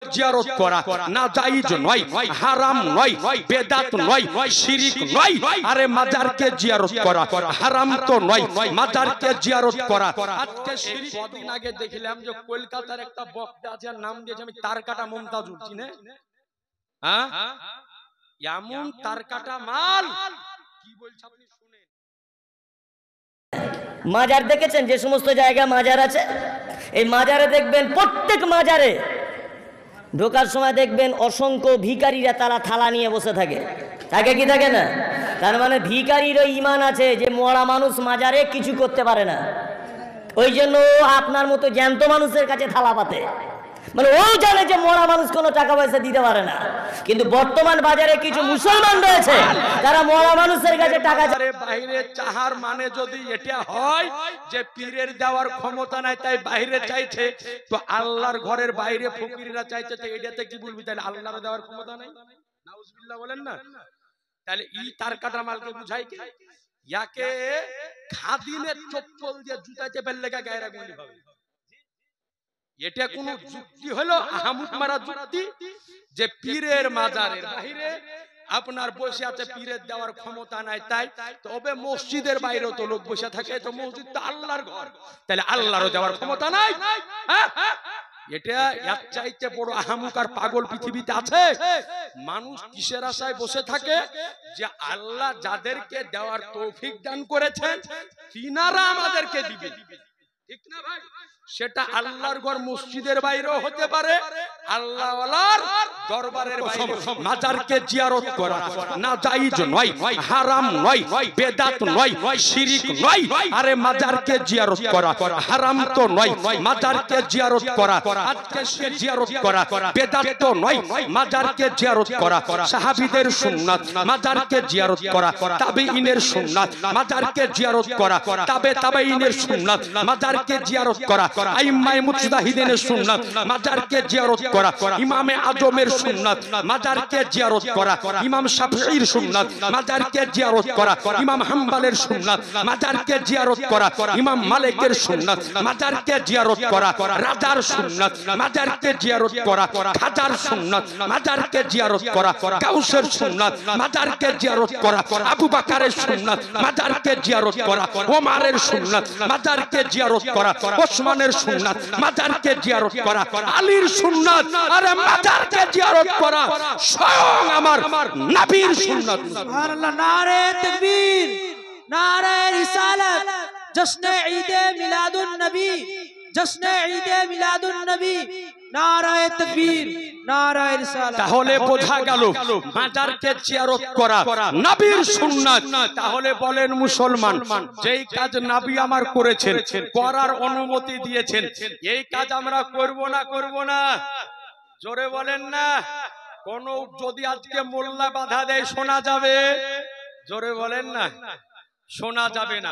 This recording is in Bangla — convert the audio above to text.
জিয়ারত করা না জায়েজ নয়, হারাম নয়, বেদাত নয়, শিরক নয়। আরে মাজারকে জিয়ারত করা হারাম তো নয়, মাজারকে জিয়ারত করা। আজকে শিরক। কদিন আগে দেখলাম যে কলকাতার একটা বক্তা আছে, নাম দিয়েছে আমি তারকাটা মুমতাজুল, চিনে? হ্যাঁ, এমন তারকাটা মাল কি বলছে আপনি শুনেন। মাজার দেখেছেন? যে সমস্ত জায়গা মাজার আছে, এই মাজারে দেখবেন, প্রত্যেক মাজারে ঢোকার সময় দেখবেন অসংখ্য ভিখারিরা তারা থালা নিয়ে বসে থাকে। থাকে কি থাকে না? তার মানে ভিখারিরও ঈমান আছে যে মরা মানুষ মাজারে কিছু করতে পারে না, ওই জন্য আপনার মতো জ্যান্ত মানুষের কাছে থালা পাতে। মানে ও জানে যে মরা মানুষ কোনো টাকা পয়সা দিতে পারে না। কিন্তু বর্তমান বাজারে কিছু মুসলমান রয়েছে যারা মরা মানুষের কাছে টাকা বাইরে চাহার মানে যদি এটা হয় যে পীরের দেওয়ার ক্ষমতা নাই তাই বাইরে চাইছে, তো আল্লাহর ঘরের বাইরে ফকিররা চাইছে, তো এটাতে কি বলবি? তাহলে আল্লাহর দেওয়ার ক্ষমতা নাই, নাউজুবিল্লাহ বলেন না? তাহলে ই তার কাটা মালকে বুঝাই কি? ইয়াকে খাদিমের চপ্পল দিয়ে জুতাইতে ফেললে গায়রা গুলি হবে। এটা কোন যুক্তি হলো? আহমুদ মারা যুক্তি যে পীরের মাজারের বাইরে আপনার বসে আছে, পীরের দেওয়ার ক্ষমতা নাই তাই। তবে মসজিদের বাইরেও তো লোক বসে থাকে, তো মসজিদ তো আল্লাহর ঘর, তাহলে আল্লাহরও দেওয়ার ক্ষমতা নাই। এটা এক চাইতে বড় আহামুক আর পাগল পৃথিবীতে আছে? মানুষ কিসের আশায় বসে থাকে? যে আল্লাহ যাদেরকে দেওয়ার তৌফিক দান করেছেন তিনারা আমাদেরকে দিবে, ঠিক না ভাই? সেটা আল্লাহর ঘর মসজিদের বাইরেও হতে পারে, আল্লাহওয়ালার দরবারের বাইরে। মাজারকে জিয়ারত করা না জায়েজ নয়, হারাম নয়, বেদাত নয়, শিরক নয়। আরে মাজারকে জিয়ারত করা হারাম তো নয়, মাজারকে জিয়ারত করা আজকে সে জিয়ারত করা বেদাত তো নয়, মাজারকে জিয়ারত করা সাহাবীদের সুন্নাত, মাজারকে জিয়ারত করা তাবেঈনের সুন্নাত, মাজারকে জিয়ারত করা তাবেঈনের সুন্নাত, মাজারকে জিয়ারত করা আইম্মায়ে মুজতাহিদিনের সুন্নাত, মাজারকে জিয়ারত করা ইমামে আজমের সুন্নাত, মাজারকে জিয়ারত করা ইমাম শাফিঈর সুন্নাত, মাজারকে জিয়ারত করা ইমাম হাম্বলের সুন্নাত, মাজারকে জিয়ারত করা ইমাম মালিকের সুন্নাত, মাজারকে জিয়ারত করা রাজার সুন্নাত, মাজারকে জিয়ারত করা খাজার সুন্নাত, মাজারকে জিয়ারত করা গাউসের সুন্নাত, মাজারকে জিয়ারত করা আবু বকরের সুন্নাত, মাজারকে জিয়ারত করা ওমরের সুন্নাত, মাজারকে জিয়ারত করা ওসমানের সুন্নাত, মাজারকে জিয়ারত করা আলীর সুন্নাত। আরে মাজারকে জিয়ারত করা স্বয়ং আমার নবীর সুন্নাত। সুবহানাল্লাহ। নারে তাকবীর, নারে রিসালাত, জশ্নে ঈদে মিলাদুন নবী, জশ্নে ঈদে মিলাদুন নবী, নারে তাকবীর, নারে রিসালাত। তাহলে বোঝা গেল মাজারকে জিয়ারত করা নবীর সুন্নাত। তাহলে বলেন মুসলমান, যেই কাজ নবী আমার করেছেন, করার অনুমতি দিয়েছেন, এই কাজ আমরা করব না? জোরে বলেন না। কোন যদি আজকে মোল্লা বাধা দেয় শোনা যাবে? জোরে বলেন না, শোনা যাবে না।